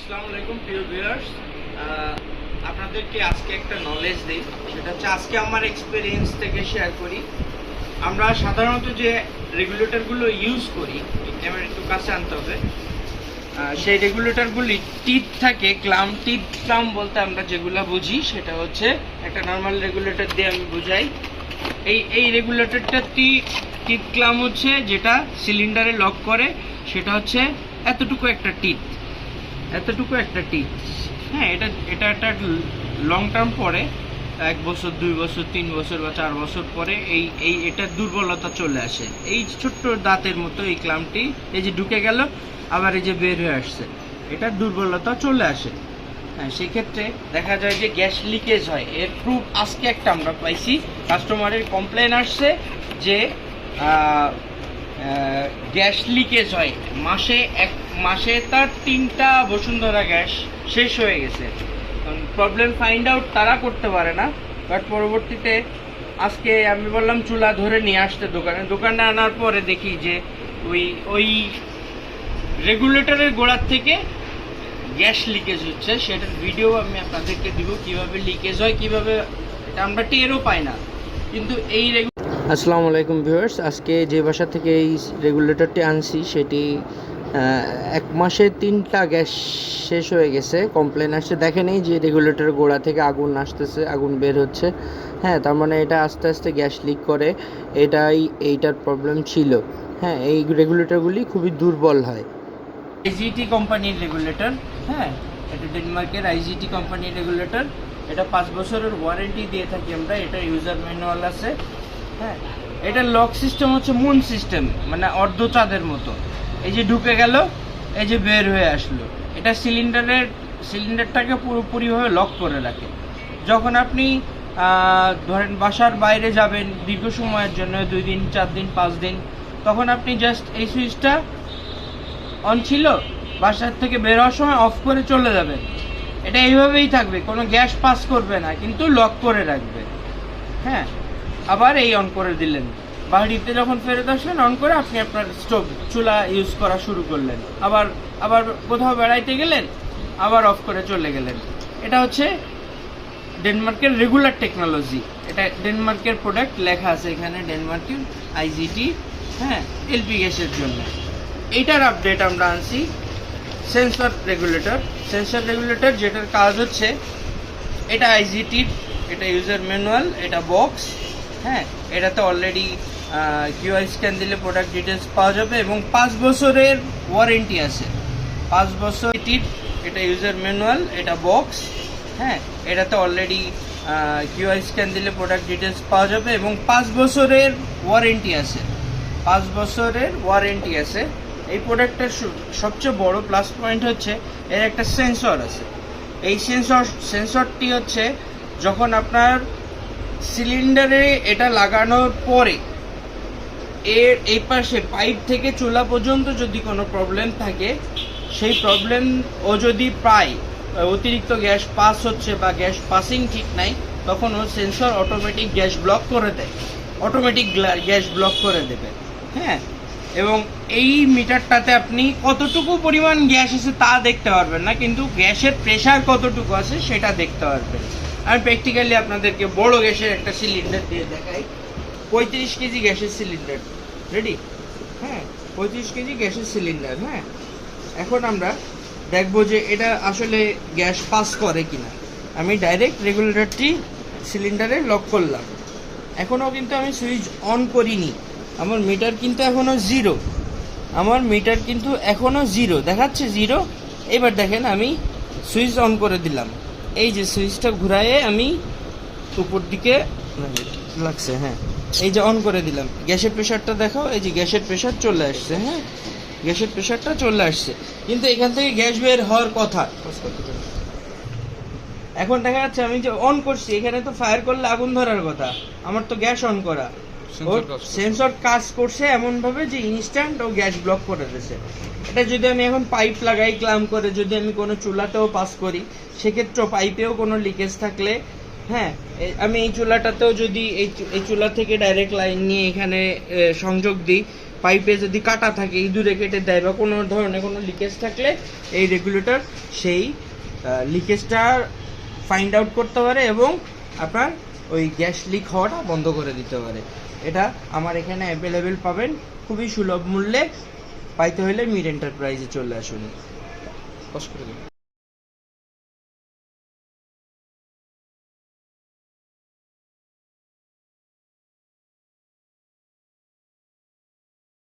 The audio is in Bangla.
আসসালামু আলাইকুম প্রিয় ভিউয়ার্স, আপনাদেরকে আজকে একটা নলেজ দিই। সেটা হচ্ছে আজকে আমার এক্সপিরিয়েন্স থেকে শেয়ার করি। আমরা সাধারণত যে রেগুলেটরগুলো ইউজ করি, আমার একটু কাছে আনতে হবে, সেই রেগুলেটরগুলি টিথ থাকে, টিথ ক্লাম বলতে আমরা যেগুলো বুঝি সেটা হচ্ছে একটা নর্মাল রেগুলেটর দিয়ে আমি বুঝাই। এই রেগুলেটরটা টিথ ক্লাম হচ্ছে যেটা সিলিন্ডারে লক করে, সেটা হচ্ছে এতটুকু একটা টিথ। হ্যাঁ, এটা একটা লং টার্ম পরে 1 বছর 2 বছর 3 বছর বা 4 বছর পরে এটার দুর্বলতা চলে আসে। এই ছোট্ট দাঁতের মতো এই ক্লামটি এই যে ঢুকে গেল, আবার এই যে বের হয়ে আসছে, এটার দুর্বলতা চলে আসে। হ্যাঁ, সেক্ষেত্রে দেখা যায় যে গ্যাস লিকেজ হয়। এর প্রুফ আজকে একটা আমরা পাইছি। কাস্টমারের কমপ্লেন আসছে যে গ্যাস লিকেজ হয়, মাসে তার 3টা বসুন্ধরা গ্যাস শেষ হয়ে গেছে। প্রবলেম ফাইন্ড আউট তারা করতে পারে না, বাট পরবর্তীতে আজকে আমি বললাম চুলা ধরে নিয়ে আসতে দোকানে আনার পরে দেখি যে ওই রেগুলেটরের গোড়ার থেকে গ্যাস লিকেজ হচ্ছে। সেটার ভিডিও আমি আপনাদেরকে দিব, কিভাবে লিকেজ হয়, কিভাবে এটা আমরা টেরও পাই না। কিন্তু আসসালামু আলাইকুম ভিউয়ার্স, আজকে যে বাসা থেকে এই রেগুলেটরটি আনছি সেটি 1 মাসে 3টা গ্যাস শেষ হয়ে গেছে। কমপ্লেন আসছে, দেখেন এই যে রেগুলেটর গোড়া থেকে আগুন আসতেছে, আগুন বের হচ্ছে। হ্যাঁ, তার মানে এটা আস্তে আস্তে গ্যাস লিক করে, এইটার প্রবলেম ছিল। হ্যাঁ, এই রেগুলেটরগুলি খুবই দুর্বল হয়। আইজিটি কোম্পানির রেগুলেটর। হ্যাঁ, এটা ডেনমার্কের আইজিটি কোম্পানির রেগুলেটর। এটা 5 বছরের ওয়ারেন্টি দিয়ে থাকি আমরা। এটা ইউজার ম্যানুয়াল আছে। হ্যাঁ, এটা লক সিস্টেম হচ্ছে মুন সিস্টেম, মানে অর্ধচাঁদের মতো। এই যে ঢুকে গেল, এই যে বের হয়ে আসলো, এটা সিলিন্ডারটাকে পুরোপুরিভাবে লক করে রাখে। যখন আপনি ধরেন বাসার বাইরে যাবেন দীর্ঘ সময়ের জন্য, 2 দিন 4 দিন 5 দিন, তখন আপনি জাস্ট এই সুইচটা অন ছিল, বাসার থেকে বের হওয়ার সময় অফ করে চলে যাবেন। এটা এইভাবেই থাকবে, কোনো গ্যাস পাস করবে না, কিন্তু লক করে রাখবে। হ্যাঁ, আবার এই অন করে দিলেন, বাড়িতে যখন ফেরত আসলেন অন করে আপনি আপনার চুলা ইউজ করা শুরু করলেন। আবার কোথাও বেড়াইতে গেলেন, আবার অফ করে চলে গেলেন। এটা হচ্ছে ডেনমার্কের রেগুলার টেকনোলজি। এটা ডেনমার্কের প্রোডাক্ট, লেখা আছে এখানে ডেনমার্কের আইজিটি। হ্যাঁ, এলপি গ্যাসের জন্য এইটার আপডেট আমরা আনছি। সেন্সর রেগুলেটর যেটার কাজ হচ্ছে, এটা আইজিটির, এটা ইউজার ম্যানুয়াল, এটা বক্স। হ্যাঁ, এটাতে অলরেডি কিউআই স্ক্যান দিলে প্রোডাক্ট ডিটেলস পাওয়া যাবে এবং 5 বছরের ওয়ারেন্টি আছে। 5 বছর টিপ, এটা ইউজার ম্যানুয়াল, এটা বক্স। হ্যাঁ, এটাতে অলরেডি কিউআই স্ক্যান দিলে প্রোডাক্ট ডিটেলস পাওয়া যাবে এবং 5 বছরের ওয়ারেন্টি আছে। 5 বছরের ওয়ারেন্টি আছে। এই প্রোডাক্টটার সবচেয়ে বড় প্লাস পয়েন্ট হচ্ছে এর একটা সেন্সর আছে। এই সেন্সরটি হচ্ছে যখন আপনার সিলিন্ডারে এটা লাগানোর পরে এই পাশে পাইপ থেকে চুলা পর্যন্ত যদি কোনো প্রবলেম থাকে, সেই প্রবলেম ও যদি পায় অতিরিক্ত গ্যাস পাস হচ্ছে বা গ্যাস পাসিং ঠিক নাই, তখন ও সেন্সর অটোমেটিক গ্যাস ব্লক করে দেয়, গ্যাস ব্লক করে দেবে। হ্যাঁ, এবং এই মিটারটাতে আপনি কতটুকু পরিমাণ গ্যাস আছে তা দেখতে পারবেন না, কিন্তু গ্যাসের প্রেশার কতটুকু আছে সেটা দেখতে পারবেন। আমি প্র্যাকটিক্যালি আপনাদেরকে বড় গ্যাসের একটা সিলিন্ডার দিয়ে দেখাই। 35 কেজি গ্যাসের সিলিন্ডার রেডি। হ্যাঁ, 35 কেজি গ্যাসের সিলিন্ডার। হ্যাঁ, এখন আমরা দেখবো যে এটা আসলে গ্যাস পাস করে কিনা। আমি ডাইরেক্ট রেগুলেটরটি সিলিন্ডারে লক করলাম। এখনও কিন্তু আমি সুইচ অন করিনি। আমার মিটার কিন্তু এখনো জিরো দেখাচ্ছে, 0। এবার দেখেন আমি সুইচ অন করে দিলাম, এই যে সুইচটা ঘুরায়ে আমি উপর দিকে লাগছে। হ্যাঁ, এই যে অন করে দিলাম, গ্যাসের প্রেশারটা দেখো, এই যে গ্যাসের প্রেশার চলে আসছে। হ্যাঁ, গ্যাসের প্রেশারটা চলে আসছে, কিন্তু এখান থেকে গ্যাস বের হওয়ার কথা। এখন দেখা যাচ্ছে আমি যে অন করছি, এখানে তো ফায়ার করলে আগুন ধরার কথা, আমার তো গ্যাস অন করা। সেন্সর কাজ করছে এমন ভাবে যে ইনস্ট্যান্ট ও গ্যাস ব্লক করে দিয়েছে। এটা যদি আমি এখন পাইপ লাগাই ক্লাম করে, যদি আমি কোনো চুলাতেও পাস করি, সেক্ষেত্রে পাইপেও কোনো লিকেজ থাকলে, হ্যাঁ, আমি এই চুলাটাতেও যদি এই চুলা থেকে ডাইরেক্ট লাইন নিয়ে এখানে সংযোগ দিই, পাইপে যদি কাটা থাকে, ইঁদুরে কেটে দেয় বা কোনো ধরনের কোনো লিকেজ থাকলে এই রেগুলেটর সেই লিকেজটা ফাইন্ড আউট করতে পারে এবং আপনার ওই গ্যাস লিক হওয়াটা বন্ধ করে দিতে পারে। এটা আমার এখানে অ্যাভেলেবেল পাবেন খুবই সুলভ মূল্যে। পাইতে হলে মিড এন্টারপ্রাইজে চলে আসুন। কষ্ট করে দিন।